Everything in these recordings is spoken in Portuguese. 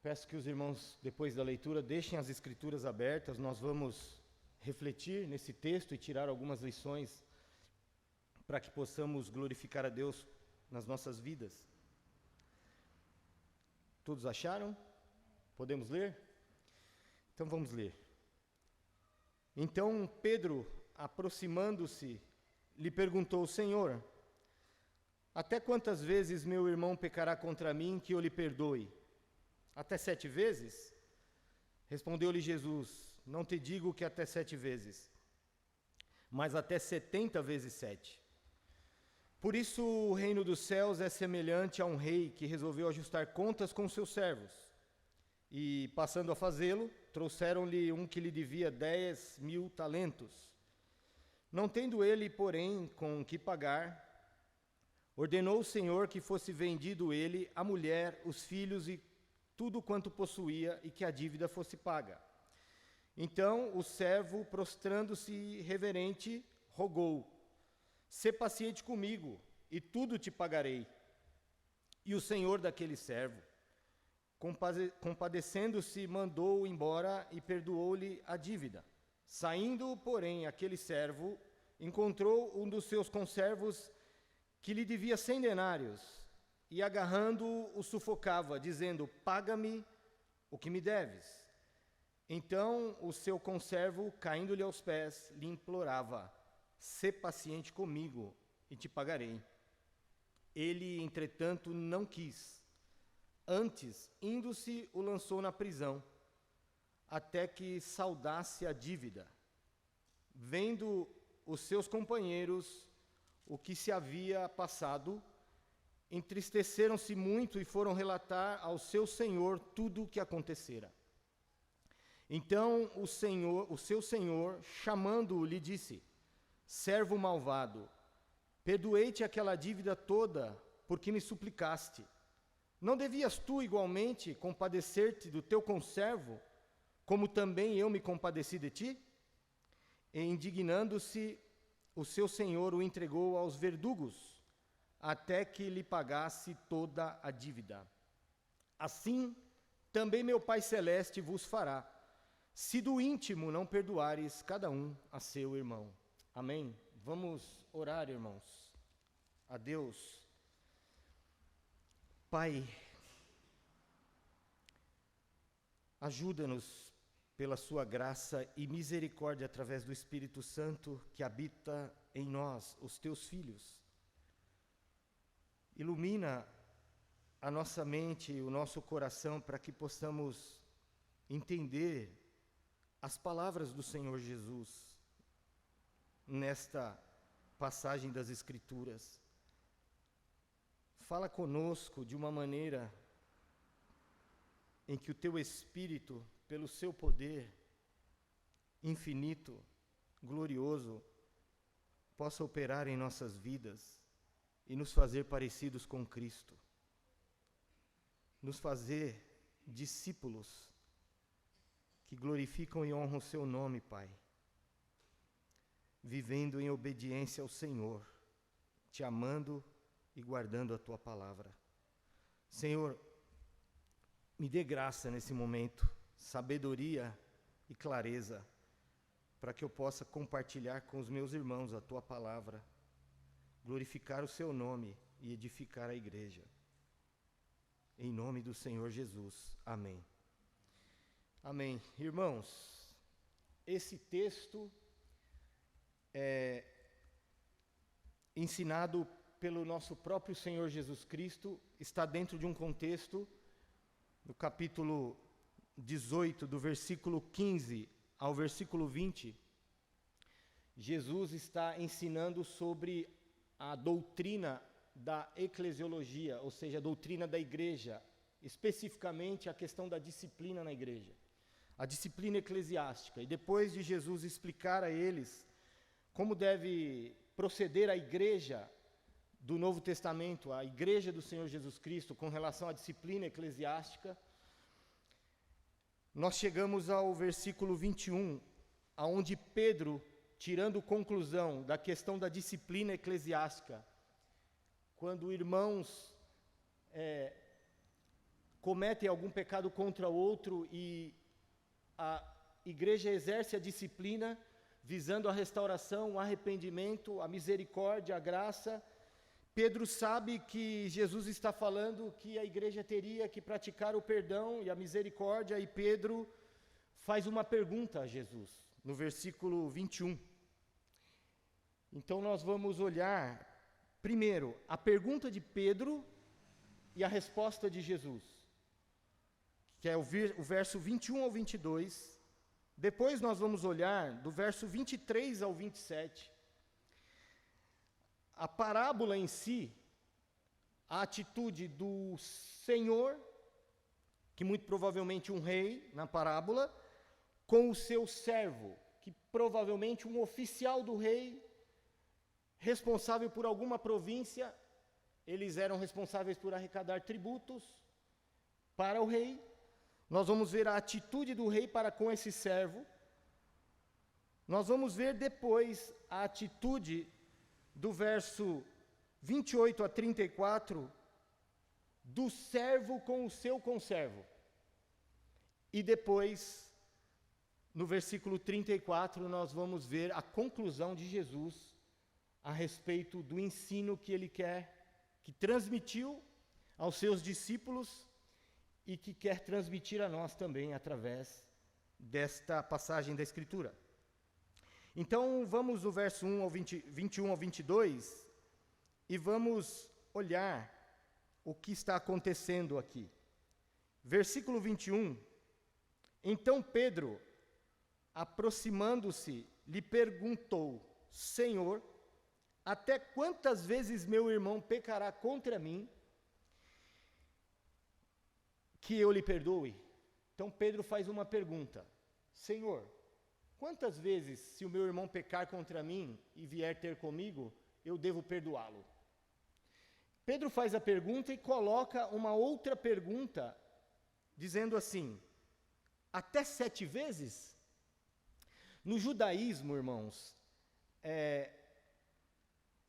Peço que os irmãos, depois da leitura, deixem as escrituras abertas. Nós vamos refletir nesse texto e tirar algumas lições para que possamos glorificar a Deus nas nossas vidas. Todos acharam? Podemos ler? Então vamos ler. Então Pedro, aproximando-se, lhe perguntou: Senhor, até quantas vezes meu irmão pecará contra mim que eu lhe perdoe? Até 7 vezes? Respondeu-lhe Jesus: Não te digo que até 7 vezes, mas até 70 vezes 7. Por isso o reino dos céus é semelhante a um rei que resolveu ajustar contas com seus servos. E, passando a fazê-lo, trouxeram-lhe um que lhe devia 10.000 talentos. Não tendo ele, porém, com que pagar, ordenou o Senhor que fosse vendido ele, a mulher, os filhos e tudo quanto possuía, e que a dívida fosse paga. Então o servo, prostrando-se reverente, rogou: Sê paciente comigo, e tudo te pagarei. E o senhor daquele servo, compadecendo-se, mandou-o embora e perdoou-lhe a dívida. Saindo, porém, aquele servo encontrou um dos seus conservos que lhe devia 100 denários, e agarrando-o, o sufocava, dizendo: Paga-me o que me deves. Então o seu conservo, caindo-lhe aos pés, lhe implorava: Sê paciente comigo, e te pagarei. Ele, entretanto, não quis. Antes, indo-se, o lançou na prisão, até que saldasse a dívida. Vendo os seus companheiros o que se havia passado, entristeceram-se muito e foram relatar ao seu senhor tudo o que acontecera. Então o seu senhor, chamando-o, lhe disse: Servo malvado, perdoei-te aquela dívida toda, porque me suplicaste. Não devias tu igualmente compadecer-te do teu conservo, como também eu me compadeci de ti? E, indignando-se, o seu senhor o entregou aos verdugos, até que lhe pagasse toda a dívida. Assim, também meu Pai Celeste vos fará, se do íntimo não perdoares cada um a seu irmão. Amém? Vamos orar, irmãos, a Deus. Pai, ajuda-nos pela sua graça e misericórdia através do Espírito Santo que habita em nós, os teus filhos. Ilumina a nossa mente e o nosso coração para que possamos entender as palavras do Senhor Jesus nesta passagem das Escrituras. Fala conosco de uma maneira em que o teu Espírito, pelo seu poder infinito, glorioso, possa operar em nossas vidas e nos fazer parecidos com Cristo. Nos fazer discípulos que glorificam e honram o seu nome, Pai. Vivendo em obediência ao Senhor, te amando e guardando a tua palavra. Senhor, me dê graça nesse momento, sabedoria e clareza, para que eu possa compartilhar com os meus irmãos a tua palavra, glorificar o seu nome e edificar a igreja. Em nome do Senhor Jesus. Amém. Amém. Irmãos, esse texto é ensinado pelo nosso próprio Senhor Jesus Cristo, está dentro de um contexto, no capítulo 18, do versículo 15 ao versículo 20, Jesus está ensinando sobre a doutrina da eclesiologia, ou seja, a doutrina da igreja, especificamente a questão da disciplina na igreja, a disciplina eclesiástica. E depois de Jesus explicar a eles como deve proceder a igreja do Novo Testamento, a igreja do Senhor Jesus Cristo, com relação à disciplina eclesiástica, nós chegamos ao versículo 21, aonde Pedro, tirando conclusão da questão da disciplina eclesiástica, quando irmãos cometem algum pecado contra outro e a igreja exerce a disciplina visando a restauração, o arrependimento, a misericórdia, a graça. Pedro sabe que Jesus está falando que a igreja teria que praticar o perdão e a misericórdia, e Pedro faz uma pergunta a Jesus, no versículo 21. Então nós vamos olhar, primeiro, a pergunta de Pedro e a resposta de Jesus, que é o verso 21 ao 22. Depois nós vamos olhar do verso 23 ao 27. A parábola em si, a atitude do Senhor, que muito provavelmente um rei na parábola, com o seu servo, que provavelmente um oficial do rei, responsável por alguma província, eles eram responsáveis por arrecadar tributos para o rei. Nós vamos ver a atitude do rei para com esse servo. Nós vamos ver depois a atitude do verso 28 a 34 do servo com o seu conservo. E depois, no versículo 34, nós vamos ver a conclusão de Jesus a respeito do ensino que ele que transmitiu aos seus discípulos e que quer transmitir a nós também através desta passagem da Escritura. Então, vamos do verso 21 ao 22 e vamos olhar o que está acontecendo aqui. Versículo 21. Então Pedro, aproximando-se, lhe perguntou: Senhor, até quantas vezes meu irmão pecará contra mim, que eu lhe perdoe? Então Pedro faz uma pergunta: Senhor, quantas vezes, se o meu irmão pecar contra mim e vier ter comigo, eu devo perdoá-lo? Pedro faz a pergunta e coloca uma outra pergunta, dizendo assim: até 7 vezes? No judaísmo, irmãos,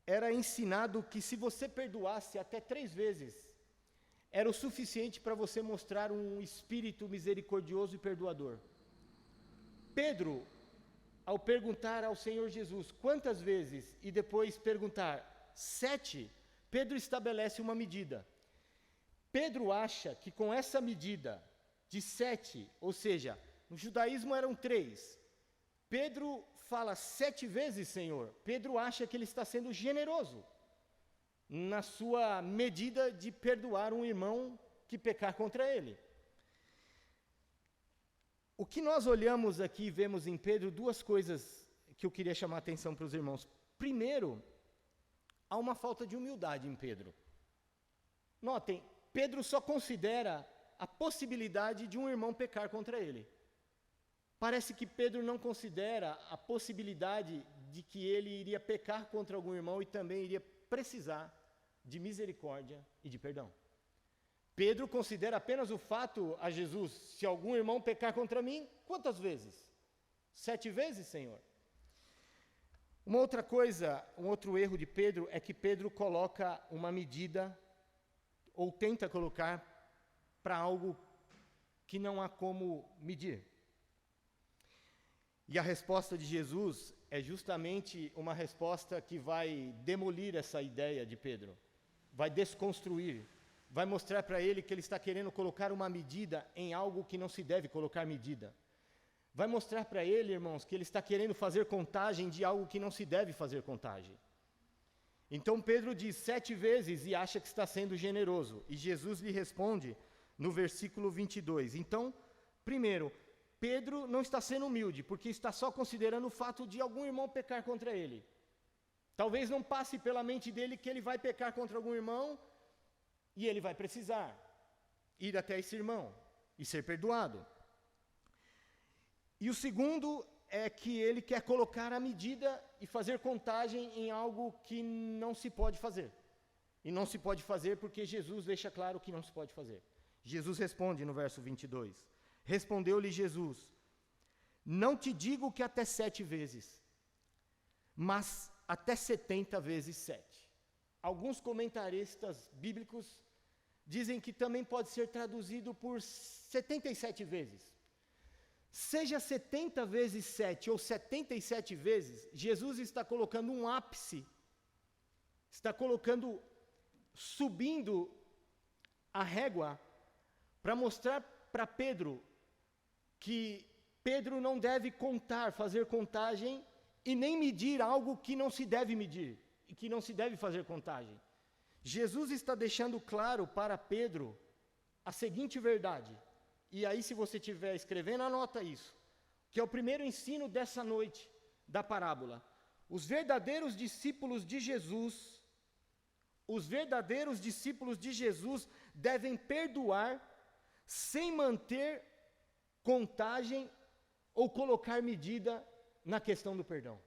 era ensinado que se você perdoasse até 3 vezes, era o suficiente para você mostrar um espírito misericordioso e perdoador. Pedro, ao perguntar ao Senhor Jesus quantas vezes, e depois perguntar 7, Pedro estabelece uma medida. Pedro acha que com essa medida de 7, ou seja, no judaísmo eram 3, Pedro fala 7 vezes, Senhor. Pedro acha que ele está sendo generoso na sua medida de perdoar um irmão que pecar contra ele. O que nós olhamos aqui e vemos em Pedro, 2 coisas que eu queria chamar a atenção para os irmãos. Primeiro, há uma falta de humildade em Pedro. Notem, Pedro só considera a possibilidade de um irmão pecar contra ele. Parece que Pedro não considera a possibilidade de que ele iria pecar contra algum irmão e também iria precisar de misericórdia e de perdão. Pedro considera apenas o fato a Jesus: se algum irmão pecar contra mim, quantas vezes? 7 vezes, Senhor? Uma outra coisa, um outro erro de Pedro é que Pedro coloca uma medida, ou tenta colocar, para algo que não há como medir. E a resposta de Jesus é justamente uma resposta que vai demolir essa ideia de Pedro, vai desconstruir, vai mostrar para ele que ele está querendo colocar uma medida em algo que não se deve colocar medida. Vai mostrar para ele, irmãos, que ele está querendo fazer contagem de algo que não se deve fazer contagem. Então Pedro diz 7 vezes e acha que está sendo generoso. E Jesus lhe responde no versículo 22. Então, primeiro, Pedro não está sendo humilde, porque está só considerando o fato de algum irmão pecar contra ele. Talvez não passe pela mente dele que ele vai pecar contra algum irmão e ele vai precisar ir até esse irmão e ser perdoado. E o segundo é que ele quer colocar a medida e fazer contagem em algo que não se pode fazer. E não se pode fazer porque Jesus deixa claro que não se pode fazer. Jesus responde no verso 22. Respondeu-lhe Jesus: não te digo que até 7 vezes, mas até 70 vezes 7. Alguns comentaristas bíblicos dizem que também pode ser traduzido por 77 vezes. Seja 70 vezes 7 ou 77 vezes, Jesus está colocando um ápice, está subindo a régua para mostrar para Pedro que Pedro não deve fazer contagem e nem medir algo que não se deve medir e que não se deve fazer contagem. Jesus está deixando claro para Pedro a seguinte verdade, e aí se você estiver escrevendo, anota isso, que é o primeiro ensino dessa noite da parábola. Os verdadeiros discípulos de Jesus devem perdoar sem manter contagem ou colocar medida na questão do perdão.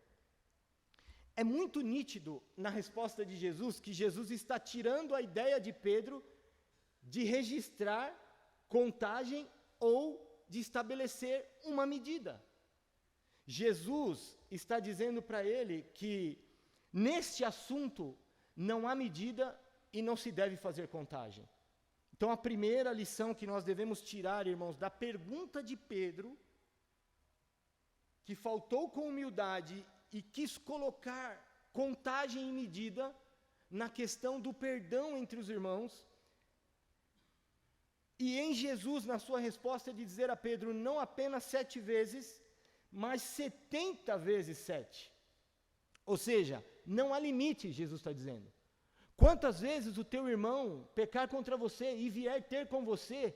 É muito nítido na resposta de Jesus que Jesus está tirando a ideia de Pedro de registrar contagem ou de estabelecer uma medida. Jesus está dizendo para ele que neste assunto não há medida e não se deve fazer contagem. Então a primeira lição que nós devemos tirar, irmãos, da pergunta de Pedro, que faltou com humildade e quis colocar contagem e medida na questão do perdão entre os irmãos, e em Jesus, na sua resposta, de dizer a Pedro, não apenas 7 vezes, mas 70 vezes 7. Ou seja, não há limite, Jesus está dizendo. Quantas vezes o teu irmão pecar contra você e vier ter com você,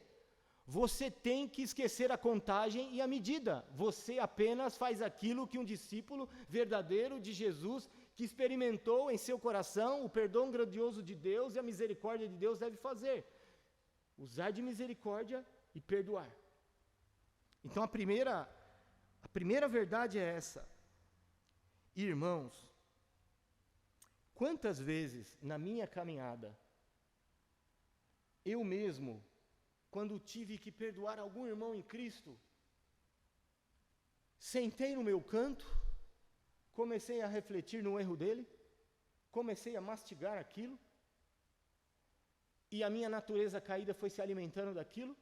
você tem que esquecer a contagem e a medida. Você apenas faz aquilo que um discípulo verdadeiro de Jesus, que experimentou em seu coração o perdão grandioso de Deus e a misericórdia de Deus, deve fazer. Usar de misericórdia e perdoar. Então a primeira verdade é essa. Irmãos, quantas vezes na minha caminhada, eu mesmo, quando tive que perdoar algum irmão em Cristo, sentei no meu canto, comecei a refletir no erro dele, comecei a mastigar aquilo, e a minha natureza caída foi se alimentando daquilo,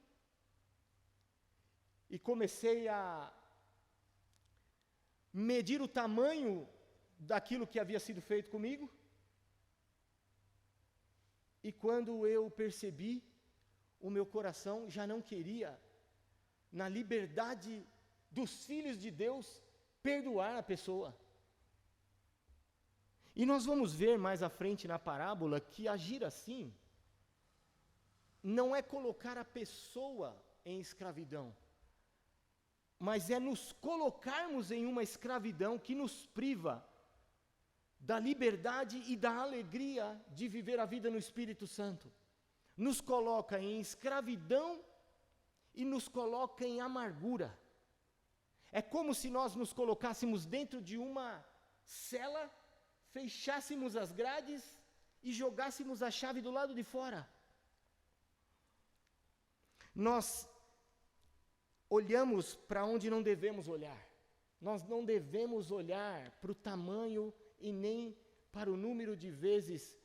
e comecei a medir o tamanho daquilo que havia sido feito comigo, e quando eu percebi, o meu coração já não queria, na liberdade dos filhos de Deus, perdoar a pessoa. E nós vamos ver mais à frente na parábola que agir assim não é colocar a pessoa em escravidão, mas é nos colocarmos em uma escravidão que nos priva da liberdade e da alegria de viver a vida no Espírito Santo. Nos coloca em escravidão e nos coloca em amargura. É como se nós nos colocássemos dentro de uma cela, fechássemos as grades e jogássemos a chave do lado de fora. Nós olhamos para onde não devemos olhar. Nós não devemos olhar para o tamanho e nem para o número de vezes.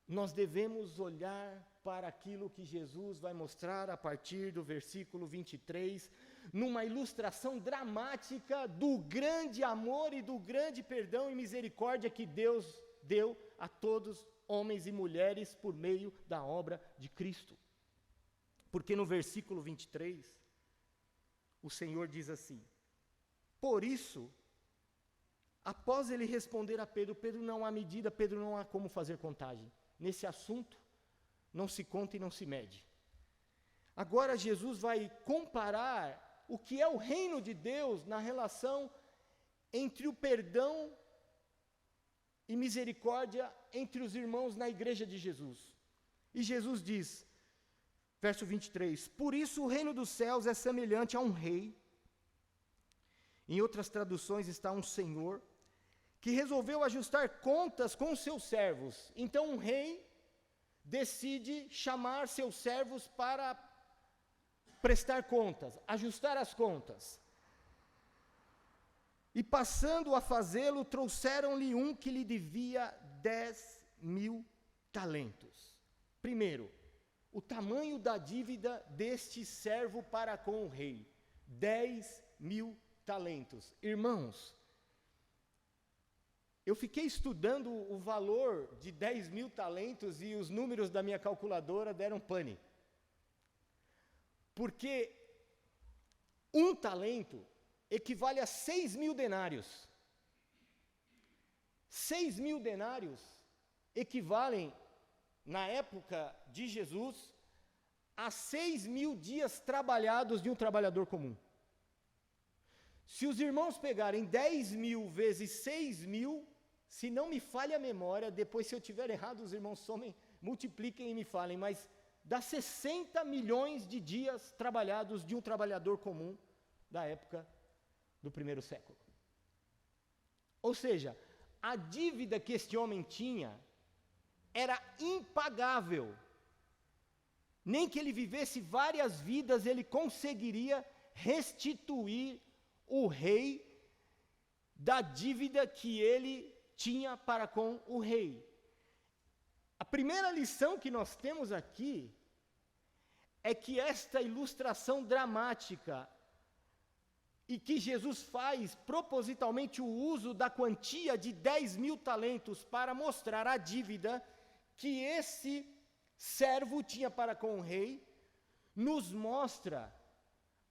Nós devemos olhar para aquilo que Jesus vai mostrar a partir do versículo 23, numa ilustração dramática do grande amor e do grande perdão e misericórdia que Deus deu a todos, homens e mulheres, por meio da obra de Cristo. Porque no versículo 23, o Senhor diz assim: por isso, após ele responder a Pedro, Pedro não há medida, Pedro não há como fazer contagem. Nesse assunto, não se conta e não se mede. Agora Jesus vai comparar o que é o reino de Deus na relação entre o perdão e misericórdia entre os irmãos na igreja de Jesus. E Jesus diz, verso 23, por isso o reino dos céus é semelhante a um rei, em outras traduções está um senhor, que resolveu ajustar contas com seus servos. Então um rei decide chamar seus servos para prestar contas, ajustar as contas. E passando a fazê-lo, trouxeram-lhe um que lhe devia 10.000 talentos. Primeiro, o tamanho da dívida deste servo para com o rei: 10.000 talentos. Irmãos, eu fiquei estudando o valor de 10.000 talentos e os números da minha calculadora deram pane. Porque um talento equivale a 6.000 denários. 6.000 denários equivalem, na época de Jesus, a 6.000 dias trabalhados de um trabalhador comum. Se os irmãos pegarem 10.000 vezes 6.000, se não me falha a memória, depois se eu tiver errado, os irmãos somem, multipliquem e me falem, mas dá 60 milhões de dias trabalhados de um trabalhador comum da época do primeiro século. Ou seja, a dívida que este homem tinha era impagável. Nem que ele vivesse várias vidas, ele conseguiria restituir o rei da dívida que ele tinha para com o rei. A primeira lição que nós temos aqui é que esta ilustração dramática e que Jesus faz propositalmente o uso da quantia de 10.000 talentos para mostrar a dívida que esse servo tinha para com o rei, nos mostra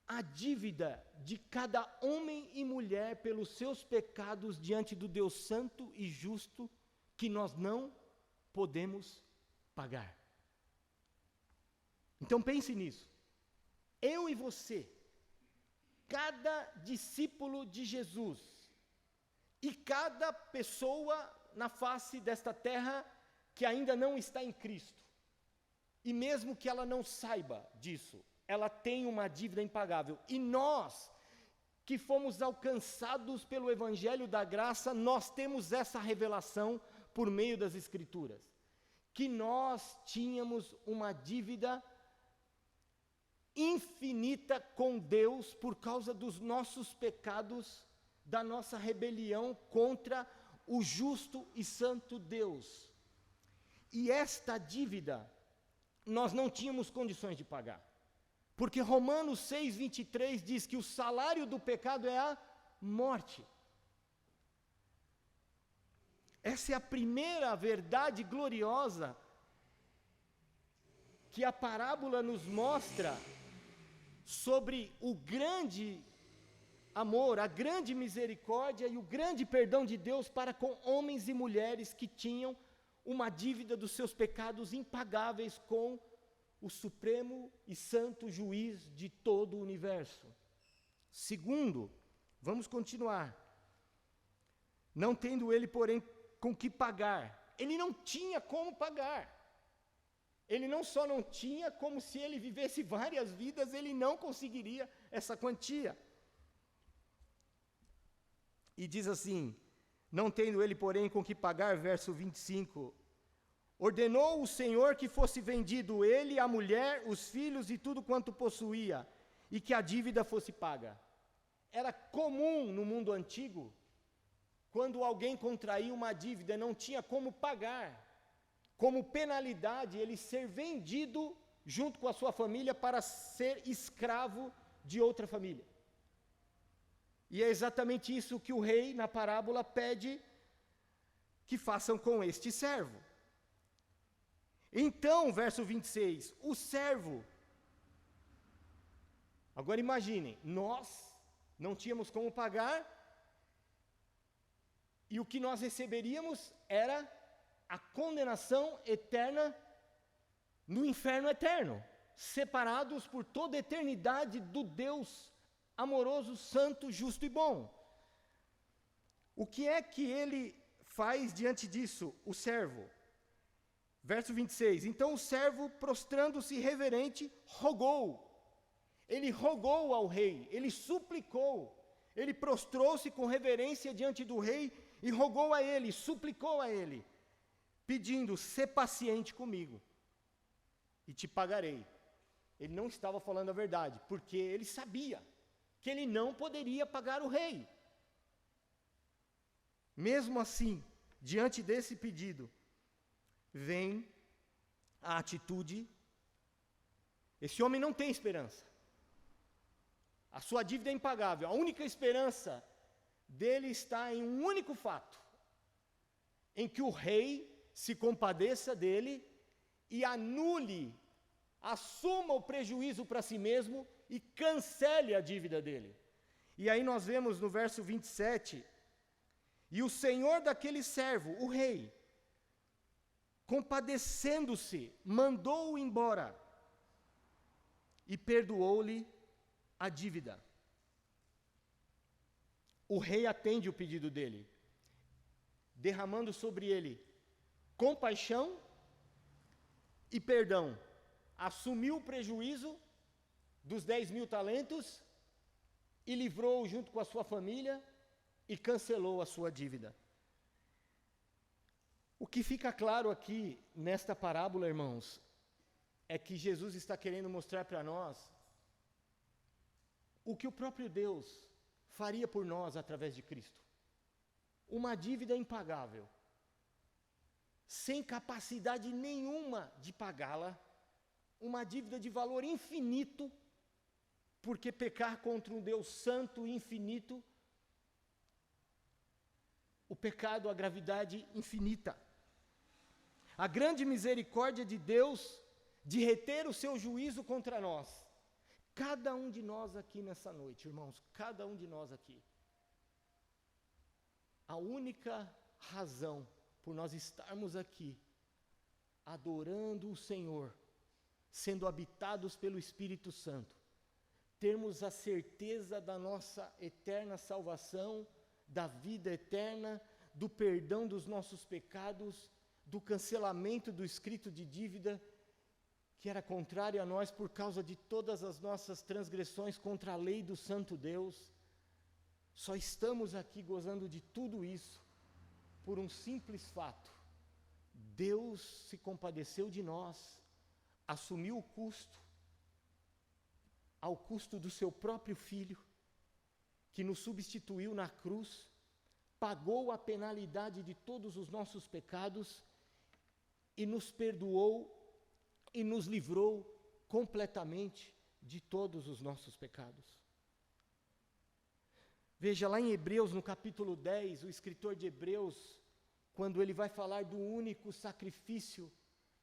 a dívida de cada homem e mulher pelos seus pecados diante do Deus santo e justo, que nós não podemos pagar. Então pense nisso. Eu e você, cada discípulo de Jesus e cada pessoa na face desta terra que ainda não está em Cristo, e mesmo que ela não saiba disso, ela tem uma dívida impagável. E nós, que fomos alcançados pelo Evangelho da Graça, nós temos essa revelação por meio das Escrituras, que nós tínhamos uma dívida infinita com Deus por causa dos nossos pecados, da nossa rebelião contra o justo e santo Deus. E esta dívida nós não tínhamos condições de pagar. Porque Romanos 6:23 diz que o salário do pecado é a morte. Essa é a primeira verdade gloriosa que a parábola nos mostra sobre o grande amor, a grande misericórdia e o grande perdão de Deus para com homens e mulheres que tinham uma dívida dos seus pecados impagáveis com o supremo e santo juiz de todo o universo. Segundo, vamos continuar. Não tendo ele, porém, com que pagar. Ele não tinha como pagar. Ele não só não tinha, como se ele vivesse várias vidas, ele não conseguiria essa quantia. E diz assim, não tendo ele, porém, com que pagar, verso 25, ordenou o Senhor que fosse vendido ele, a mulher, os filhos e tudo quanto possuía, e que a dívida fosse paga. Era comum no mundo antigo, quando alguém contraía uma dívida e não tinha como pagar, como penalidade, ele ser vendido junto com a sua família para ser escravo de outra família. E é exatamente isso que o rei, na parábola, pede que façam com este servo. Então, verso 26, o servo, agora imaginem, nós não tínhamos como pagar, e o que nós receberíamos era a condenação eterna no inferno eterno, separados por toda a eternidade do Deus amoroso, santo, justo e bom. O que é que ele faz diante disso, o servo? Verso 26, então o servo, prostrando-se reverente, rogou. Ele rogou ao rei, ele suplicou, ele prostrou-se com reverência diante do rei e rogou a ele, suplicou a ele, pedindo, sê paciente comigo e te pagarei. Ele não estava falando a verdade, porque ele sabia que ele não poderia pagar o rei. Mesmo assim, diante desse pedido, vem a atitude Esse homem não tem esperança. A sua dívida é impagável. A única esperança dele está em um único fato: em que o rei se compadeça dele e anule, assuma o prejuízo para si mesmo e cancele a dívida dele. E aí nós vemos no verso 27, e o senhor daquele servo, o rei, compadecendo-se, mandou-o embora e perdoou-lhe a dívida. O rei atende o pedido dele, derramando sobre ele compaixão e perdão. Assumiu o prejuízo dos 10.000 talentos e livrou junto com a sua família e cancelou a sua dívida. O que fica claro aqui nesta parábola, irmãos, é que Jesus está querendo mostrar para nós o que o próprio Deus faria por nós através de Cristo. Uma dívida impagável, sem capacidade nenhuma de pagá-la, uma dívida de valor infinito, porque pecar contra um Deus santo e infinito, o pecado, a gravidade infinita. A grande misericórdia de Deus de reter o seu juízo contra nós. Cada um de nós aqui nessa noite, irmãos, cada um de nós aqui. A única razão por nós estarmos aqui, adorando o Senhor, sendo habitados pelo Espírito Santo, termos a certeza da nossa eterna salvação, da vida eterna, do perdão dos nossos pecados, do cancelamento do escrito de dívida, que era contrário a nós por causa de todas as nossas transgressões contra a lei do santo Deus. Só estamos aqui gozando de tudo isso por um simples fato: Deus se compadeceu de nós, assumiu o custo, ao custo do seu próprio Filho, que nos substituiu na cruz, pagou a penalidade de todos os nossos pecados e nos perdoou e nos livrou completamente de todos os nossos pecados. Veja lá em Hebreus, no capítulo 10, o escritor de Hebreus, quando ele vai falar do único sacrifício,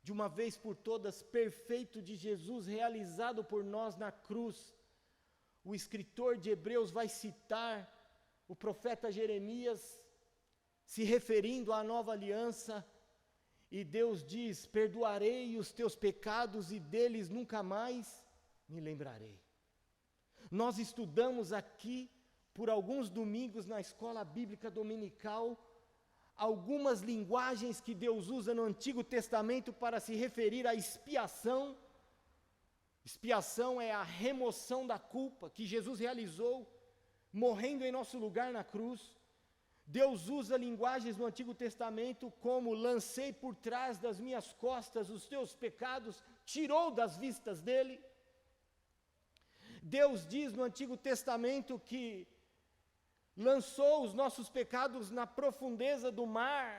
de uma vez por todas, perfeito de Jesus, realizado por nós na cruz, o escritor de Hebreus vai citar o profeta Jeremias, se referindo à nova aliança, e Deus diz: perdoarei os teus pecados e deles nunca mais me lembrarei. Nós estudamos aqui, por alguns domingos na escola bíblica dominical, algumas linguagens que Deus usa no Antigo Testamento para se referir à expiação. Expiação é a remoção da culpa que Jesus realizou, morrendo em nosso lugar na cruz. Deus usa linguagens no Antigo Testamento como: lancei por trás das minhas costas os teus pecados, tirou das vistas dele. Deus diz no Antigo Testamento que lançou os nossos pecados na profundeza do mar,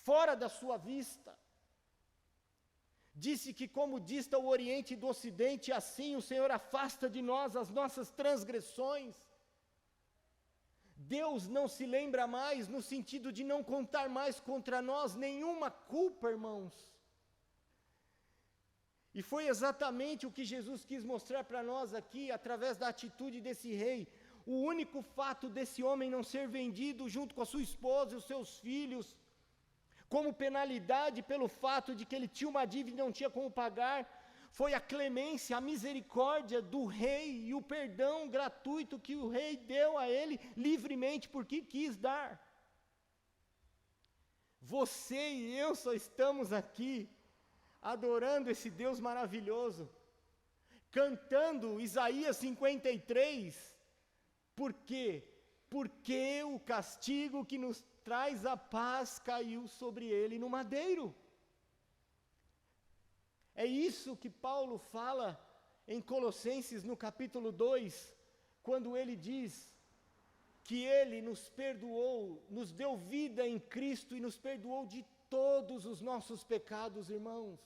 fora da sua vista. Disse que como dista o Oriente do Ocidente, assim o Senhor afasta de nós as nossas transgressões. Deus não se lembra mais, no sentido de não contar mais contra nós nenhuma culpa, irmãos. E foi exatamente o que Jesus quis mostrar para nós aqui, através da atitude desse rei. O único fato desse homem não ser vendido junto com a sua esposa e os seus filhos, como penalidade pelo fato de que ele tinha uma dívida e não tinha como pagar, foi a clemência, a misericórdia do rei e o perdão gratuito que o rei deu a ele livremente, porque quis dar. Você e eu só estamos aqui adorando esse Deus maravilhoso, cantando Isaías 53, por quê? Porque o castigo que nos traz a paz caiu sobre ele no madeiro. É isso que Paulo fala em Colossenses, no capítulo 2, quando ele diz que ele nos perdoou, nos deu vida em Cristo e nos perdoou de todos os nossos pecados, irmãos.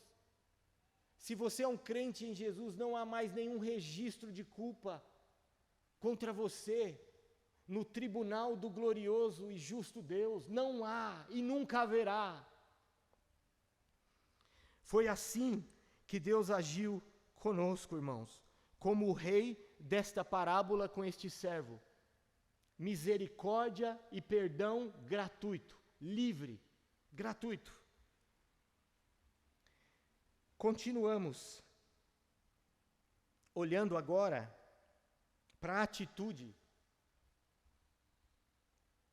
Se você é um crente em Jesus, não há mais nenhum registro de culpa contra você no tribunal do glorioso e justo Deus. Não há e nunca haverá. Foi assim que Deus agiu conosco, irmãos, como o rei desta parábola com este servo. Misericórdia e perdão gratuito, livre, gratuito. Continuamos, olhando agora para a atitude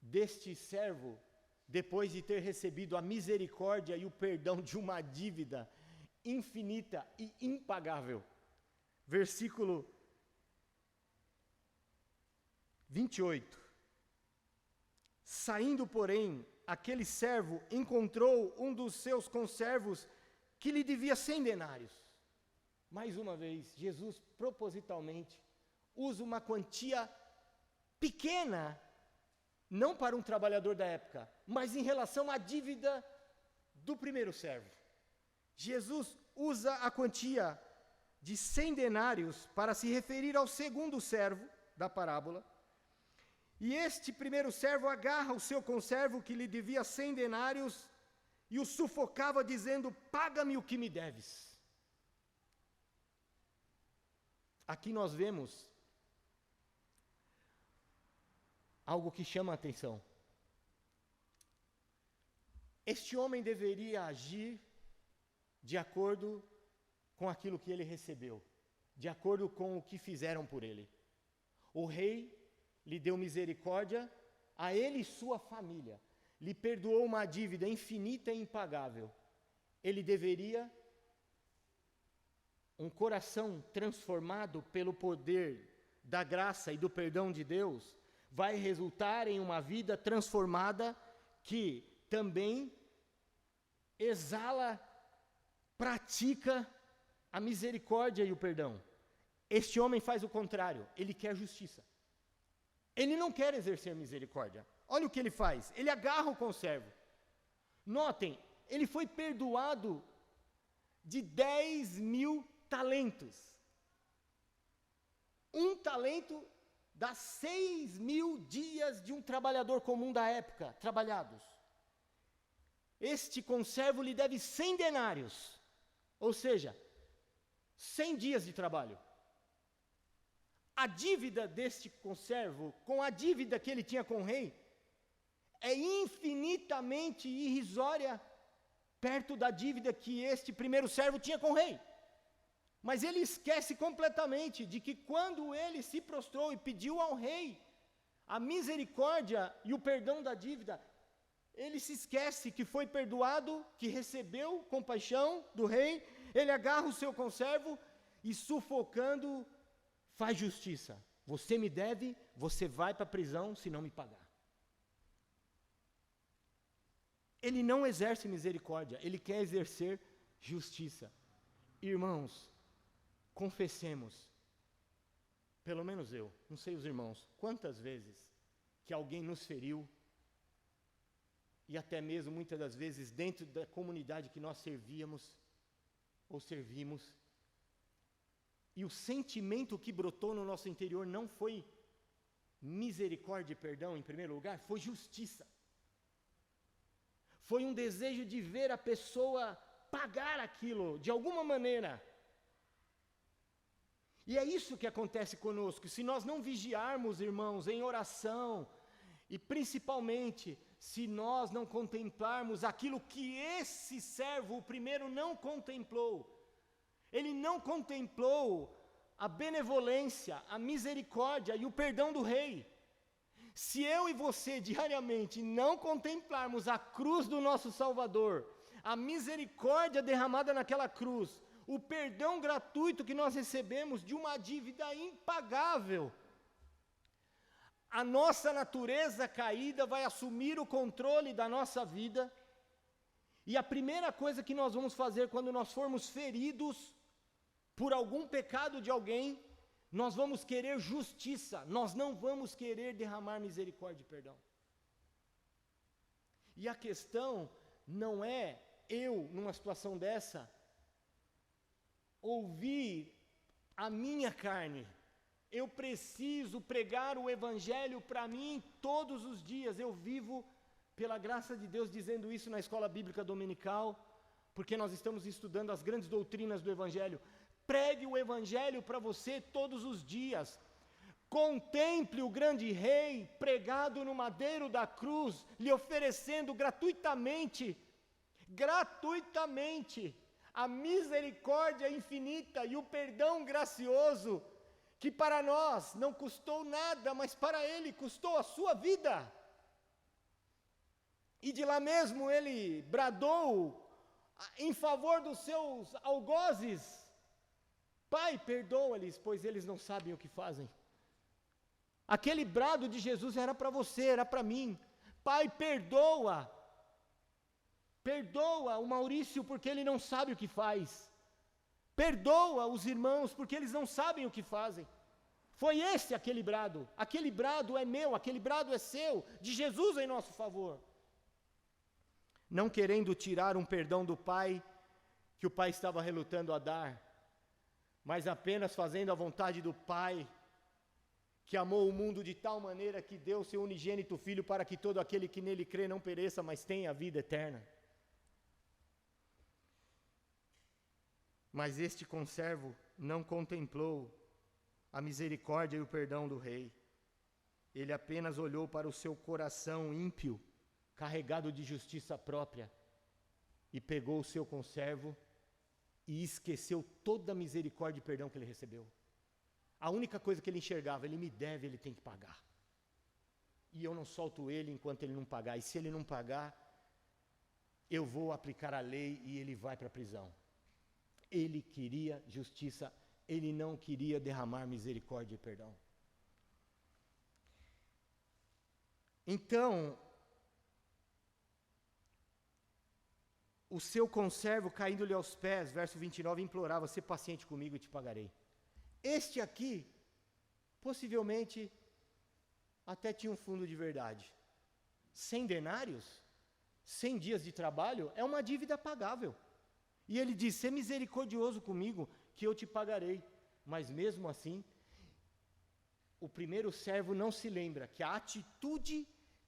deste servo, depois de ter recebido a misericórdia e o perdão de uma dívida infinita e impagável. Versículo 28. Saindo, porém, aquele servo encontrou um dos seus conservos que lhe devia 100 denários. Mais uma vez, Jesus propositalmente usa uma quantia pequena, não para um trabalhador da época, mas em relação à dívida do primeiro servo. Jesus usa a quantia de 100 denários para se referir ao segundo servo da parábola. E este primeiro servo agarra o seu conservo que lhe devia 100 denários e o sufocava dizendo: paga-me o que me deves. Aqui nós vemos algo que chama a atenção. Este homem deveria agir de acordo com aquilo que ele recebeu, de acordo com o que fizeram por ele. O rei lhe deu misericórdia a ele e sua família, lhe perdoou uma dívida infinita e impagável. Ele deveria, um coração transformado pelo poder da graça e do perdão de Deus, vai resultar em uma vida transformada que também exala, pratica a misericórdia e o perdão. Este homem faz o contrário, ele quer justiça. Ele não quer exercer misericórdia. Olha o que ele faz, ele agarra o conservo. Notem, ele foi perdoado de 10.000 talentos. Um talento dá 6.000 dias de um trabalhador comum da época, trabalhados. Este conservo lhe deve 100 denários, ou seja, 100 dias de trabalho. A dívida deste conservo, com a dívida que ele tinha com o rei, é infinitamente irrisória perto da dívida que este primeiro servo tinha com o rei. Mas ele esquece completamente de que quando ele se prostrou e pediu ao rei a misericórdia e o perdão da dívida, ele se esquece que foi perdoado, que recebeu compaixão do rei, ele agarra o seu conservo e sufocando faz justiça. Você me deve, você vai para a prisão se não me pagar. Ele não exerce misericórdia, ele quer exercer justiça. Irmãos, confessemos, pelo menos eu, não sei os irmãos, quantas vezes que alguém nos feriu, e até mesmo muitas das vezes dentro da comunidade que nós servíamos ou servimos, e o sentimento que brotou no nosso interior não foi misericórdia e perdão em primeiro lugar, foi justiça. Foi um desejo de ver a pessoa pagar aquilo de alguma maneira. E é isso que acontece conosco. Se nós não vigiarmos, irmãos, em oração, e principalmente se nós não contemplarmos aquilo que esse servo, o primeiro, não contemplou. Ele não contemplou a benevolência, a misericórdia e o perdão do rei. Se eu e você diariamente não contemplarmos a cruz do nosso Salvador, a misericórdia derramada naquela cruz, o perdão gratuito que nós recebemos de uma dívida impagável, a nossa natureza caída vai assumir o controle da nossa vida, e a primeira coisa que nós vamos fazer quando nós formos feridos por algum pecado de alguém, nós vamos querer justiça, nós não vamos querer derramar misericórdia e perdão. E a questão não é eu, numa situação dessa, ouvir a minha carne. Eu preciso pregar o Evangelho para mim todos os dias. Eu vivo, pela graça de Deus, dizendo isso na escola bíblica dominical, porque nós estamos estudando as grandes doutrinas do Evangelho. Pregue o Evangelho para você todos os dias. Contemple o grande rei pregado no madeiro da cruz, lhe oferecendo gratuitamente, a misericórdia infinita e o perdão gracioso, que para nós não custou nada, mas para ele custou a sua vida. E de lá mesmo ele bradou em favor dos seus algozes: Pai, perdoa-lhes, pois eles não sabem o que fazem. Aquele brado de Jesus era para você, era para mim. Pai, perdoa o Maurício, porque ele não sabe o que faz. Perdoa os irmãos, porque eles não sabem o que fazem. Foi aquele brado é meu, aquele brado é seu, de Jesus em nosso favor. Não querendo tirar um perdão do Pai, que o Pai estava relutando a dar, mas apenas fazendo a vontade do Pai, que amou o mundo de tal maneira que deu seu unigênito Filho para que todo aquele que nele crê não pereça, mas tenha a vida eterna. Mas este conservo não contemplou a misericórdia e o perdão do rei. Ele apenas olhou para o seu coração ímpio, carregado de justiça própria, e pegou o seu conservo e esqueceu toda a misericórdia e perdão que ele recebeu. A única coisa que ele enxergava: ele me deve, ele tem que pagar. E eu não solto ele enquanto ele não pagar. E se ele não pagar, eu vou aplicar a lei e ele vai para a prisão. Ele queria justiça, ele não queria derramar misericórdia e perdão. Então, o seu conservo, caindo-lhe aos pés, verso 29, implorava: "Sê paciente comigo e te pagarei." Este aqui, possivelmente, até tinha um fundo de verdade. 100 denários, 100 dias de trabalho, é uma dívida pagável. E ele diz: "Sê misericordioso comigo, que eu te pagarei." Mas mesmo assim, o primeiro servo não se lembra que a atitude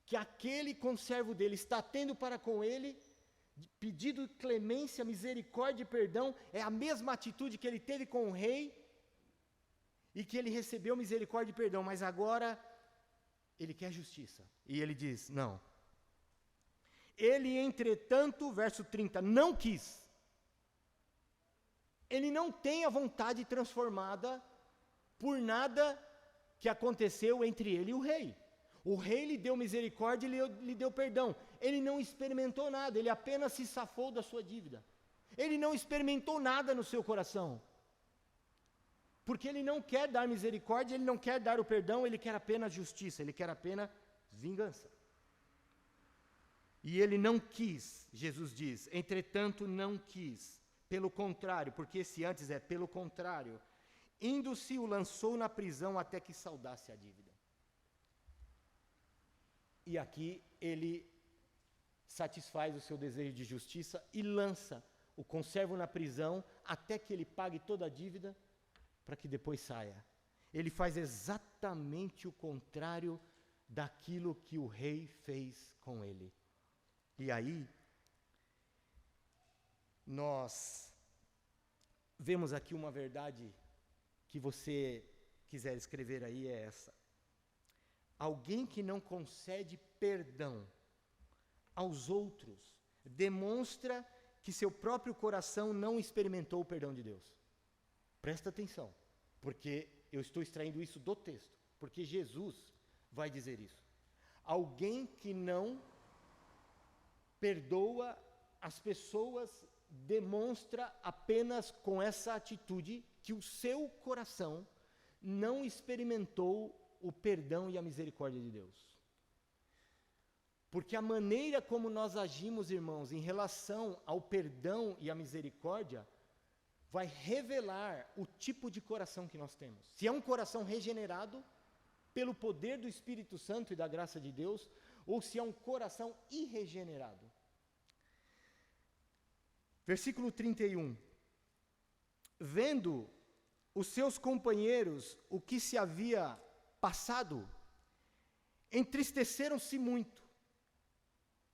que aquele conservo dele está tendo para com ele, pedido clemência, misericórdia e perdão, é a mesma atitude que ele teve com o rei, e que ele recebeu misericórdia e perdão, mas agora ele quer justiça. E ele diz: não. Ele, entretanto, verso 30, não quis. Ele não tem a vontade transformada por nada que aconteceu entre ele e o rei. O rei lhe deu misericórdia e lhe deu perdão. Ele não experimentou nada, ele apenas se safou da sua dívida. Ele não experimentou nada no seu coração. Porque ele não quer dar misericórdia, ele não quer dar o perdão, ele quer apenas justiça, ele quer apenas vingança. E ele não quis, Jesus diz, entretanto não quis. Pelo contrário, porque esse antes é pelo contrário, indo-se o lançou na prisão até que saldasse a dívida. E aqui ele satisfaz o seu desejo de justiça e lança o conservo na prisão até que ele pague toda a dívida, para que depois saia. Ele faz exatamente o contrário daquilo que o rei fez com ele. E aí, nós vemos aqui uma verdade que você quiser escrever aí, é essa. Alguém que não concede perdão aos outros demonstra que seu próprio coração não experimentou o perdão de Deus. Presta atenção, porque eu estou extraindo isso do texto, porque Jesus vai dizer isso. Alguém que não perdoa as pessoas demonstra apenas com essa atitude que o seu coração não experimentou o perdão e a misericórdia de Deus. Porque a maneira como nós agimos, irmãos, em relação ao perdão e à misericórdia, vai revelar o tipo de coração que nós temos. Se é um coração regenerado pelo poder do Espírito Santo e da graça de Deus, ou se é um coração irregenerado. Versículo 31. vendo os seus companheiros o que se havia passado, entristeceram-se muito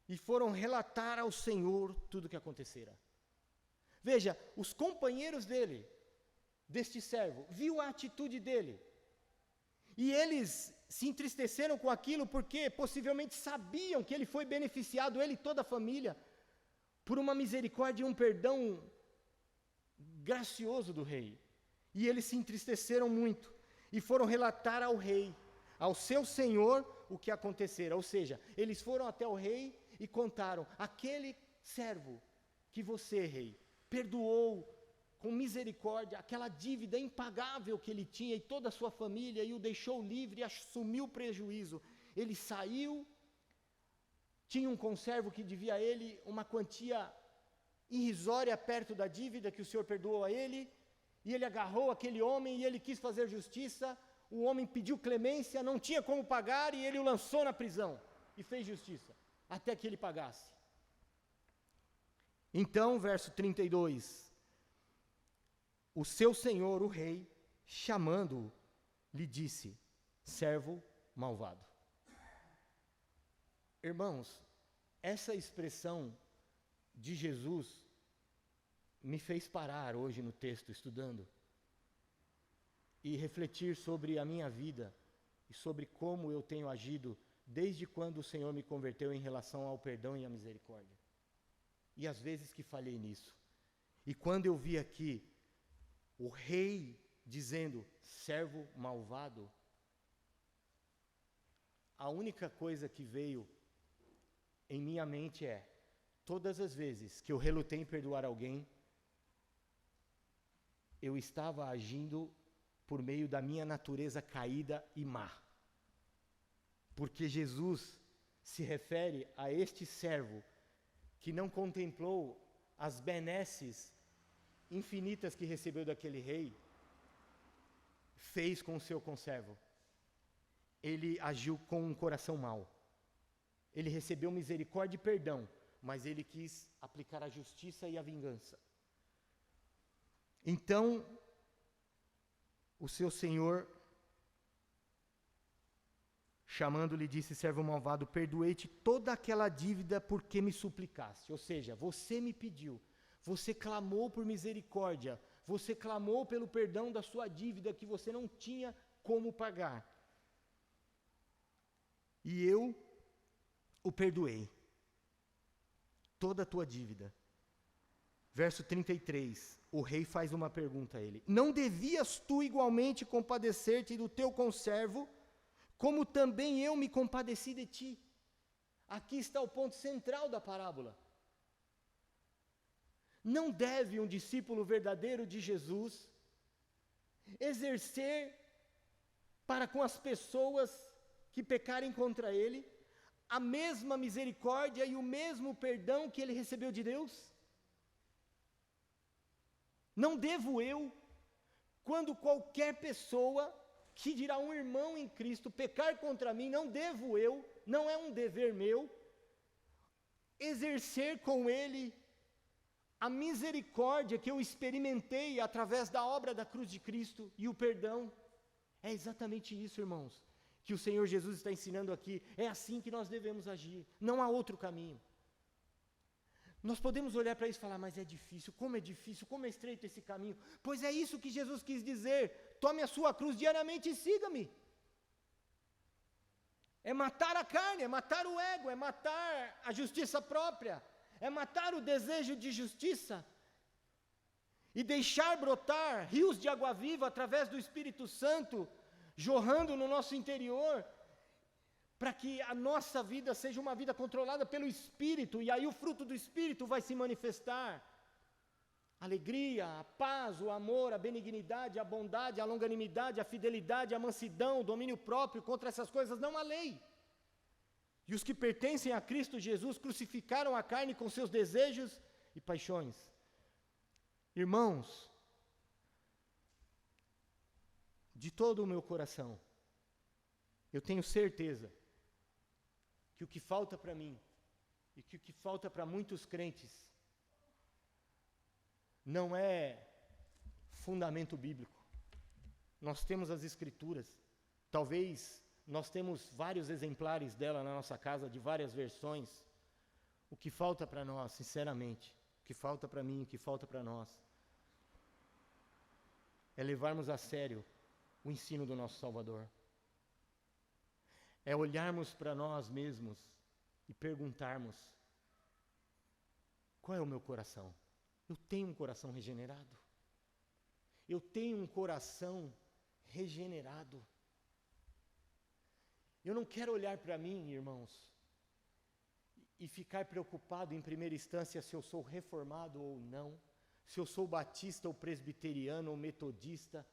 e foram relatar ao Senhor tudo o que acontecera. Veja, os companheiros deste servo, viu a atitude dele, e eles se entristeceram com aquilo porque possivelmente sabiam que ele foi beneficiado, ele e toda a família, por uma misericórdia e um perdão gracioso do rei. E eles se entristeceram muito e foram relatar ao rei, ao seu senhor, o que acontecera. Ou seja, eles foram até o rei e contaram: aquele servo que você, rei, perdoou com misericórdia aquela dívida impagável que ele tinha e toda a sua família, e o deixou livre e assumiu o prejuízo. Ele saiu, tinha um conservo que devia a ele uma quantia irrisória perto da dívida que o Senhor perdoou a ele, e ele agarrou aquele homem e ele quis fazer justiça. O homem pediu clemência, não tinha como pagar, e ele o lançou na prisão e fez justiça, até que ele pagasse. Então, verso 32, o seu senhor, o rei, chamando-o, lhe disse: servo malvado. Irmãos, essa expressão de Jesus me fez parar hoje no texto, estudando, e refletir sobre a minha vida e sobre como eu tenho agido desde quando o Senhor me converteu em relação ao perdão e à misericórdia. E as vezes que falhei nisso. E quando eu vi aqui o rei dizendo servo malvado, a única coisa que veio em minha mente é: todas as vezes que eu relutei em perdoar alguém, eu estava agindo por meio da minha natureza caída e má. Porque Jesus se refere a este servo que não contemplou as benesses infinitas que recebeu daquele rei, fez com o seu conservo. Ele agiu com um coração mau. Ele recebeu misericórdia e perdão, mas ele quis aplicar a justiça e a vingança. Então, o seu senhor, chamando-lhe, disse: servo malvado, perdoei-te toda aquela dívida porque me suplicaste. Ou seja, você me pediu, você clamou por misericórdia, você clamou pelo perdão da sua dívida que você não tinha como pagar. E eu o perdoei, toda a tua dívida. Verso 33, o rei faz uma pergunta a ele: não devias tu igualmente compadecer-te do teu conservo, como também eu me compadeci de ti? Aqui está o ponto central da parábola. Não deve um discípulo verdadeiro de Jesus exercer para com as pessoas que pecarem contra ele a mesma misericórdia e o mesmo perdão que ele recebeu de Deus? Não devo eu, quando qualquer pessoa, que dirá um irmão em Cristo, pecar contra mim, não devo eu, não é um dever meu, exercer com ele a misericórdia que eu experimentei através da obra da cruz de Cristo e o perdão? É exatamente isso, irmãos, que o Senhor Jesus está ensinando aqui. É assim que nós devemos agir, não há outro caminho. Nós podemos olhar para isso e falar: mas é difícil, como é estreito esse caminho. Pois é isso que Jesus quis dizer: tome a sua cruz diariamente e siga-me. É matar a carne, é matar o ego, é matar a justiça própria, é matar o desejo de justiça e deixar brotar rios de água viva através do Espírito Santo, jorrando no nosso interior, para que a nossa vida seja uma vida controlada pelo Espírito, e aí o fruto do Espírito vai se manifestar: alegria, a paz, o amor, a benignidade, a bondade, a longanimidade, a fidelidade, a mansidão, o domínio próprio. Contra essas coisas não há lei. E os que pertencem a Cristo Jesus crucificaram a carne com seus desejos e paixões. Irmãos, de todo o meu coração, eu tenho certeza que o que falta para mim, e que o que falta para muitos crentes, não é fundamento bíblico. Nós temos as Escrituras. Talvez nós temos vários exemplares dela na nossa casa, de várias versões. O que falta para nós, sinceramente, o que falta para mim, o que falta para nós, é levarmos a sério o ensino do nosso Salvador. É olharmos para nós mesmos e perguntarmos: qual é o meu coração? Eu tenho um coração regenerado? Eu tenho um coração regenerado? Eu não quero olhar para mim, irmãos, e ficar preocupado em primeira instância se eu sou reformado ou não, se eu sou batista ou presbiteriano ou metodista.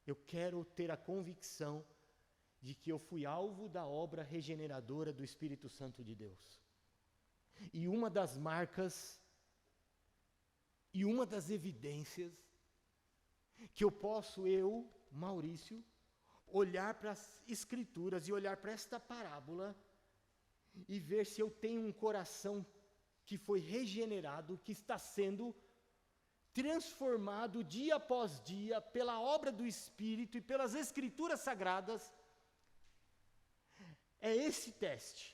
Eu quero ter a convicção de que eu fui alvo da obra regeneradora do Espírito Santo de Deus. E uma das marcas, e uma das evidências, que eu posso, Maurício, olhar para as Escrituras e olhar para esta parábola e ver se eu tenho um coração que foi regenerado, que está sendo transformado dia após dia pela obra do Espírito e pelas Escrituras Sagradas. É esse teste.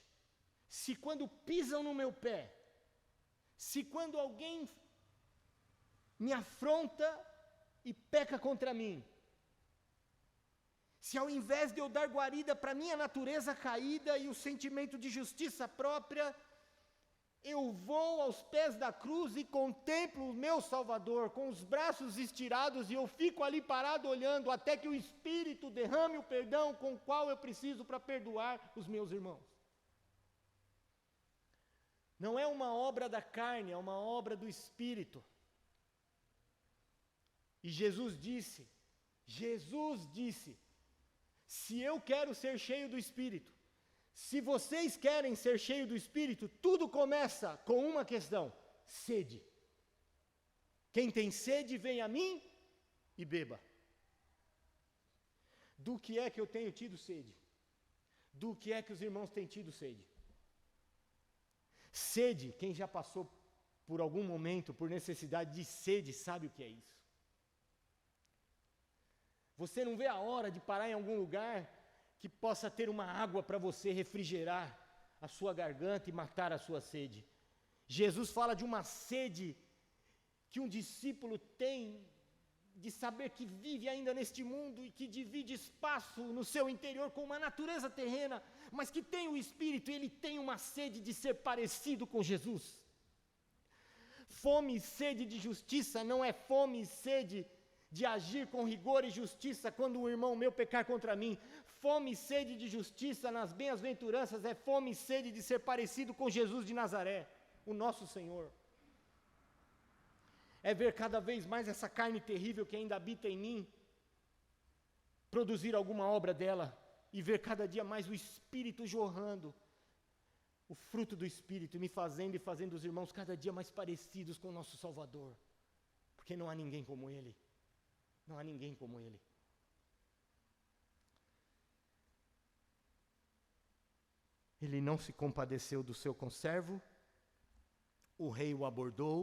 Se quando pisam no meu pé, se quando alguém me afronta e peca contra mim, se ao invés de eu dar guarida para minha natureza caída e o sentimento de justiça própria, eu vou aos pés da cruz e contemplo o meu Salvador com os braços estirados e eu fico ali parado olhando até que o Espírito derrame o perdão com o qual eu preciso para perdoar os meus irmãos. Não é uma obra da carne, é uma obra do Espírito. E Jesus disse, se eu quero ser cheio do Espírito, se vocês querem ser cheios do Espírito, tudo começa com uma questão: sede. Quem tem sede, vem a mim e beba. Do que é que eu tenho tido sede? Do que é que os irmãos têm tido sede? Sede, quem já passou por algum momento, por necessidade de sede, sabe o que é isso. Você não vê a hora de parar em algum lugar que possa ter uma água para você refrigerar a sua garganta e matar a sua sede. Jesus fala de uma sede que um discípulo tem de saber que vive ainda neste mundo e que divide espaço no seu interior com uma natureza terrena, mas que tem o Espírito e ele tem uma sede de ser parecido com Jesus. Fome e sede de justiça não é fome e sede de agir com rigor e justiça quando um irmão meu pecar contra mim. Fome e sede de justiça nas bem-aventuranças é fome e sede de ser parecido com Jesus de Nazaré, o nosso Senhor. É ver cada vez mais essa carne terrível que ainda habita em mim, produzir alguma obra dela, e ver cada dia mais o Espírito jorrando, o fruto do Espírito, me fazendo e fazendo os irmãos cada dia mais parecidos com o nosso Salvador, porque não há ninguém como Ele. Não há ninguém como Ele. Ele não se compadeceu do seu conservo, o rei o abordou,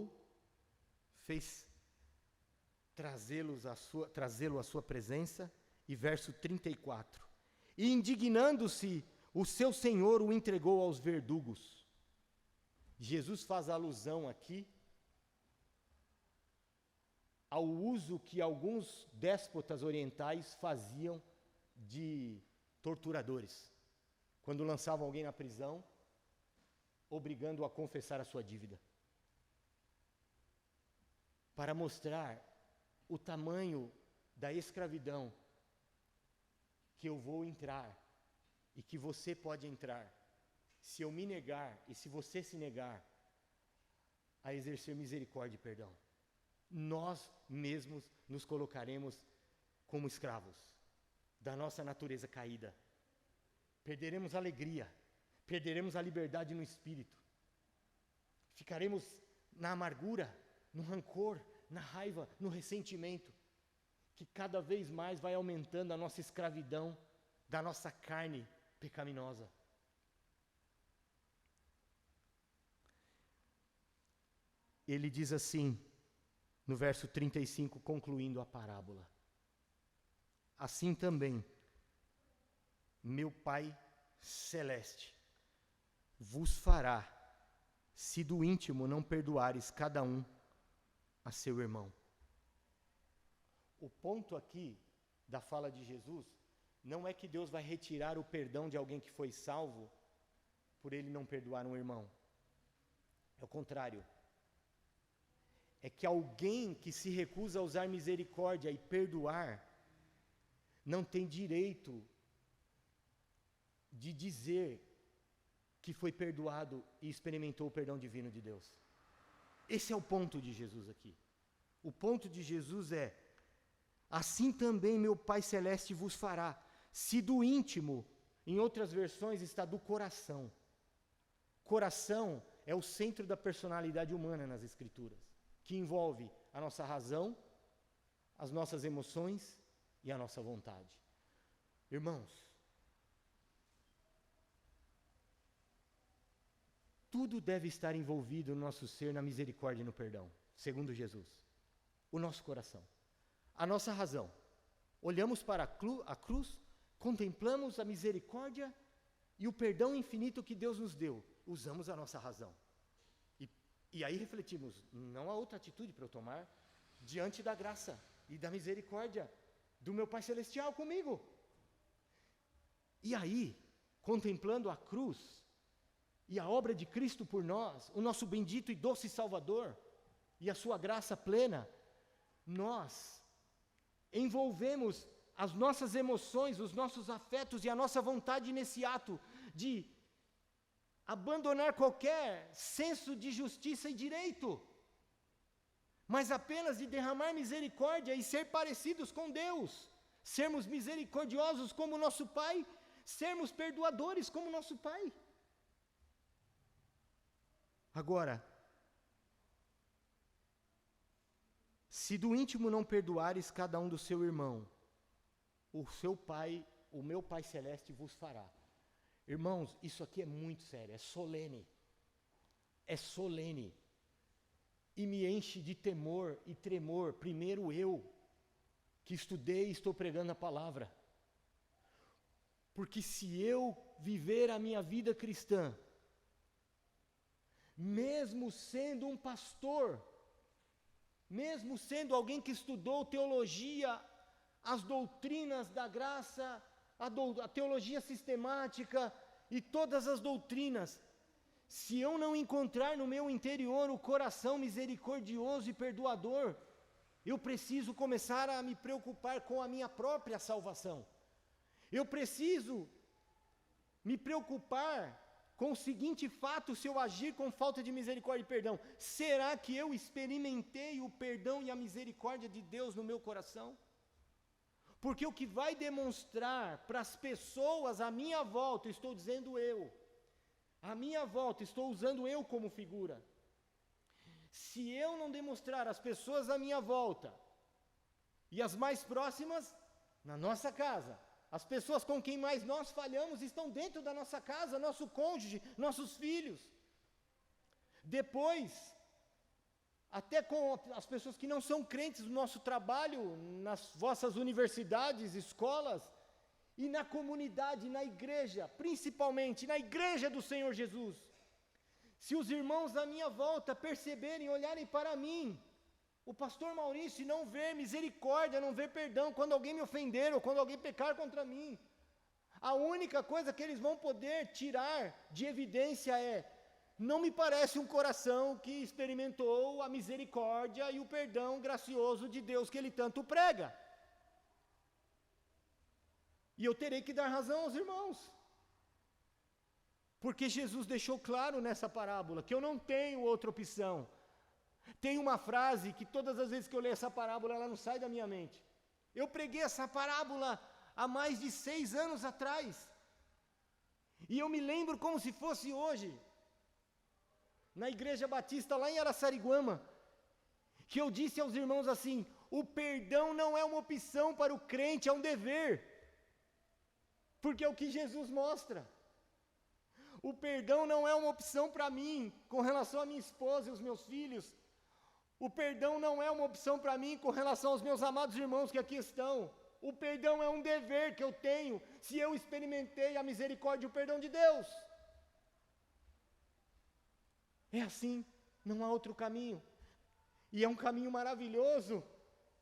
fez trazê-lo à sua presença, e verso 34. E indignando-se, o seu senhor o entregou aos verdugos. Jesus faz alusão aqui ao uso que alguns déspotas orientais faziam de torturadores, quando lançavam alguém na prisão, obrigando-o a confessar a sua dívida, para mostrar o tamanho da escravidão que eu vou entrar e que você pode entrar, se eu me negar e se você se negar a exercer misericórdia e perdão. Nós mesmos nos colocaremos como escravos da nossa natureza caída. Perderemos a alegria, perderemos a liberdade no espírito. Ficaremos na amargura, no rancor, na raiva, no ressentimento, que cada vez mais vai aumentando a nossa escravidão da nossa carne pecaminosa. Ele diz assim, no verso 35, concluindo a parábola. Assim também, meu Pai Celeste vos fará, se do íntimo não perdoares cada um a seu irmão. O ponto aqui da fala de Jesus não é que Deus vai retirar o perdão de alguém que foi salvo por ele não perdoar um irmão. É o contrário. É que alguém que se recusa a usar misericórdia e perdoar não tem direito de dizer que foi perdoado e experimentou o perdão divino de Deus. Esse é o ponto de Jesus aqui. O ponto de Jesus é: assim também meu Pai Celeste vos fará, se do íntimo, em outras versões está do coração. Coração é o centro da personalidade humana nas Escrituras, que envolve a nossa razão, as nossas emoções e a nossa vontade. Irmãos, tudo deve estar envolvido no nosso ser na misericórdia e no perdão, segundo Jesus. O nosso coração, a nossa razão. Olhamos para a cruz, contemplamos a misericórdia e o perdão infinito que Deus nos deu. Usamos a nossa razão. E aí refletimos, não há outra atitude para eu tomar diante da graça e da misericórdia do meu Pai Celestial comigo. E aí, contemplando a cruz e a obra de Cristo por nós, o nosso bendito e doce Salvador e a sua graça plena, nós envolvemos as nossas emoções, os nossos afetos e a nossa vontade nesse ato de abandonar qualquer senso de justiça e direito, mas apenas de derramar misericórdia e ser parecidos com Deus, sermos misericordiosos como nosso Pai, sermos perdoadores como nosso Pai. Agora, se do íntimo não perdoares cada um do seu irmão, o seu Pai, o meu Pai Celeste vos fará. Irmãos, isso aqui é muito sério, é solene. É solene. E me enche de temor e tremor, primeiro eu, que estudei e estou pregando a palavra. Porque se eu viver a minha vida cristã, mesmo sendo um pastor, mesmo sendo alguém que estudou teologia, as doutrinas da graça, a teologia sistemática e todas as doutrinas, se eu não encontrar no meu interior o coração misericordioso e perdoador, eu preciso começar a me preocupar com a minha própria salvação. Eu preciso me preocupar com o seguinte fato: se eu agir com falta de misericórdia e perdão, será que eu experimentei o perdão e a misericórdia de Deus no meu coração? Porque o que vai demonstrar para as pessoas à minha volta, estou dizendo eu, à minha volta, estou usando eu como figura. Se eu não demonstrar às pessoas à minha volta, e as mais próximas, na nossa casa, as pessoas com quem mais nós falhamos estão dentro da nossa casa, nosso cônjuge, nossos filhos. Depois, até com as pessoas que não são crentes no nosso trabalho, nas vossas universidades, escolas, e na comunidade, na igreja, principalmente na igreja do Senhor Jesus. Se os irmãos à minha volta perceberem, olharem para mim, o pastor Maurício, e não ver misericórdia, não ver perdão quando alguém me ofender ou quando alguém pecar contra mim, a única coisa que eles vão poder tirar de evidência é: não me parece um coração que experimentou a misericórdia e o perdão gracioso de Deus que ele tanto prega. E eu terei que dar razão aos irmãos. Porque Jesus deixou claro nessa parábola que eu não tenho outra opção. Tem uma frase que todas as vezes que eu leio essa parábola, ela não sai da minha mente. Eu preguei essa parábola há mais de 6 anos atrás. E eu me lembro como se fosse hoje, na Igreja Batista lá em Araçariguama, que eu disse aos irmãos assim: o perdão não é uma opção para o crente, é um dever. Porque é o que Jesus mostra. O perdão não é uma opção para mim, com relação à minha esposa e os meus filhos. O perdão não é uma opção para mim com relação aos meus amados irmãos que aqui estão. O perdão é um dever que eu tenho se eu experimentei a misericórdia e o perdão de Deus. É assim, não há outro caminho. E é um caminho maravilhoso.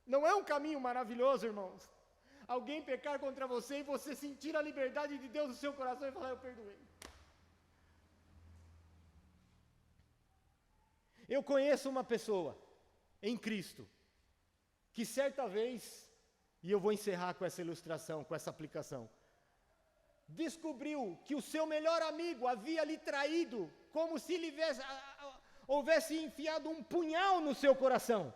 Não é um caminho maravilhoso, irmãos? Alguém pecar contra você e você sentir a liberdade de Deus no seu coração e falar, eu perdoei. Eu conheço uma pessoa em Cristo que certa vez, e eu vou encerrar com essa ilustração, com essa aplicação, descobriu que o seu melhor amigo havia lhe traído, como se lhe houvesse enfiado um punhal no seu coração.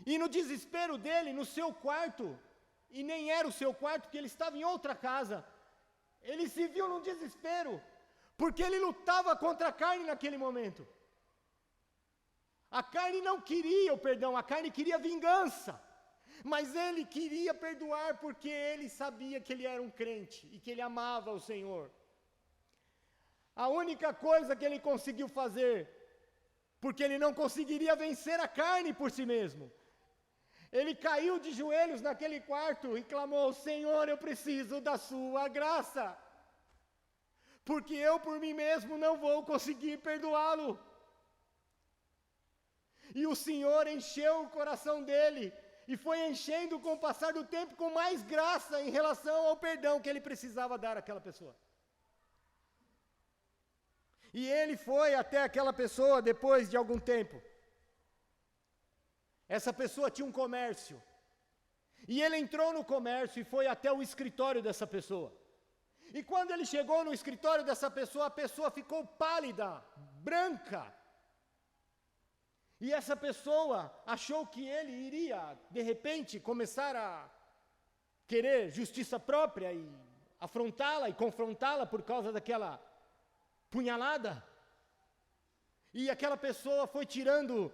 E no desespero dele, no seu quarto, e nem era o seu quarto, porque ele estava em outra casa, ele se viu num desespero, porque ele lutava contra a carne naquele momento. A carne não queria o perdão, a carne queria vingança. Mas ele queria perdoar porque ele sabia que ele era um crente e que ele amava o Senhor. A única coisa que ele conseguiu fazer, porque ele não conseguiria vencer a carne por si mesmo, ele caiu de joelhos naquele quarto e clamou, Senhor, eu preciso da sua graça, porque eu por mim mesmo não vou conseguir perdoá-lo. E o Senhor encheu o coração dele, e foi enchendo com o passar do tempo com mais graça em relação ao perdão que ele precisava dar àquela pessoa. E ele foi até aquela pessoa depois de algum tempo. Essa pessoa tinha um comércio. E ele entrou no comércio e foi até o escritório dessa pessoa. E quando ele chegou no escritório dessa pessoa, a pessoa ficou pálida, branca. E essa pessoa achou que ele iria, de repente, começar a querer justiça própria e afrontá-la e confrontá-la por causa daquela punhalada. E aquela pessoa foi tirando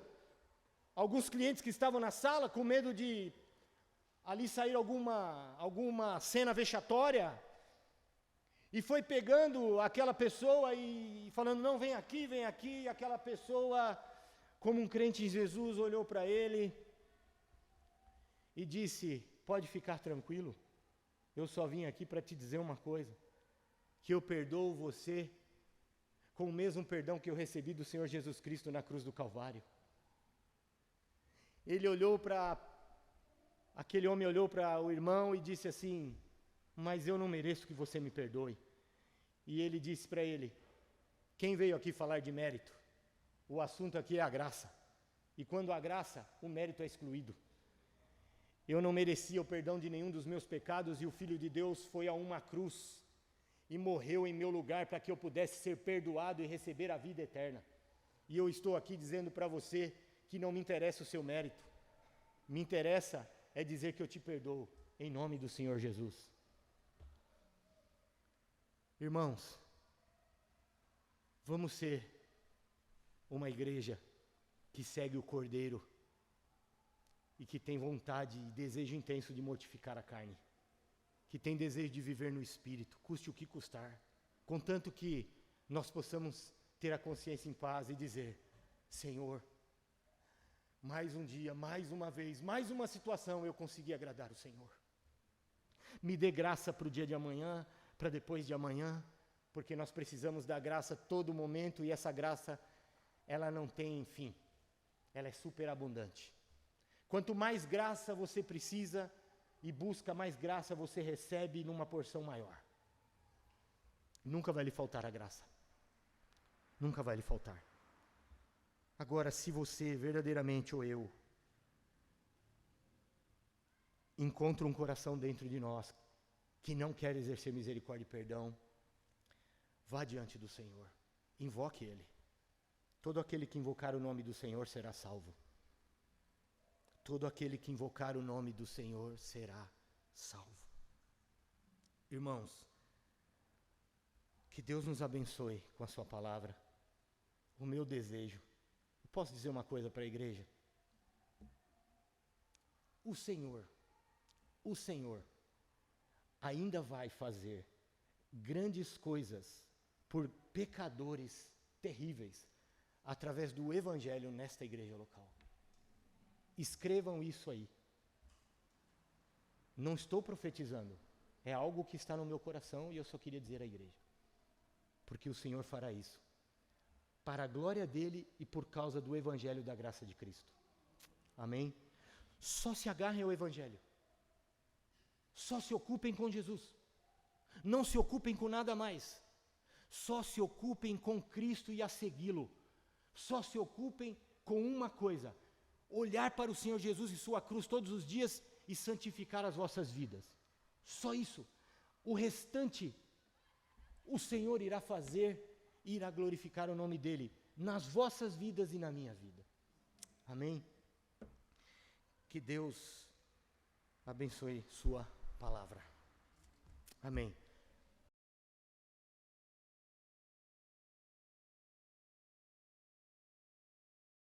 alguns clientes que estavam na sala com medo de ali sair alguma cena vexatória. E foi pegando aquela pessoa e falando, não, vem aqui, e aquela pessoa, como um crente em Jesus, olhou para ele e disse, pode ficar tranquilo, eu só vim aqui para te dizer uma coisa, que eu perdoo você com o mesmo perdão que eu recebi do Senhor Jesus Cristo na cruz do Calvário. Aquele homem olhou para o irmão e disse assim, mas eu não mereço que você me perdoe. E ele disse para ele, quem veio aqui falar de mérito? O assunto aqui é a graça. E quando há graça, o mérito é excluído. Eu não merecia o perdão de nenhum dos meus pecados e o Filho de Deus foi a uma cruz e morreu em meu lugar para que eu pudesse ser perdoado e receber a vida eterna. E eu estou aqui dizendo para você que não me interessa o seu mérito. Me interessa é dizer que eu te perdoo, em nome do Senhor Jesus. Irmãos, vamos ser uma igreja que segue o Cordeiro e que tem vontade e desejo intenso de mortificar a carne, que tem desejo de viver no Espírito, custe o que custar, contanto que nós possamos ter a consciência em paz e dizer, Senhor, mais um dia, mais uma vez, mais uma situação eu consegui agradar o Senhor. Me dê graça para o dia de amanhã, para depois de amanhã, porque nós precisamos da graça todo momento e essa graça, ela não tem fim, ela é superabundante. Quanto mais graça você precisa e busca, mais graça você recebe numa porção maior. Nunca vai lhe faltar a graça. Nunca vai lhe faltar. Agora, se você verdadeiramente ou eu encontra um coração dentro de nós que não quer exercer misericórdia e perdão, vá diante do Senhor, invoque Ele. Todo aquele que invocar o nome do Senhor será salvo. Todo aquele que invocar o nome do Senhor será salvo. Irmãos, que Deus nos abençoe com a sua palavra. O meu desejo, eu posso dizer uma coisa para a igreja? O Senhor ainda vai fazer grandes coisas por pecadores terríveis, através do Evangelho nesta igreja local. Escrevam isso aí. Não estou profetizando. É algo que está no meu coração e eu só queria dizer à igreja. Porque o Senhor fará isso. Para a glória dele e por causa do Evangelho da graça de Cristo. Amém? Só se agarrem ao Evangelho. Só se ocupem com Jesus. Não se ocupem com nada mais. Só se ocupem com Cristo e a segui-lo. Só se ocupem com uma coisa: olhar para o Senhor Jesus e sua cruz todos os dias e santificar as vossas vidas. Só isso. O restante, o Senhor irá fazer e irá glorificar o nome dEle nas vossas vidas e na minha vida. Amém? Que Deus abençoe sua palavra. Amém.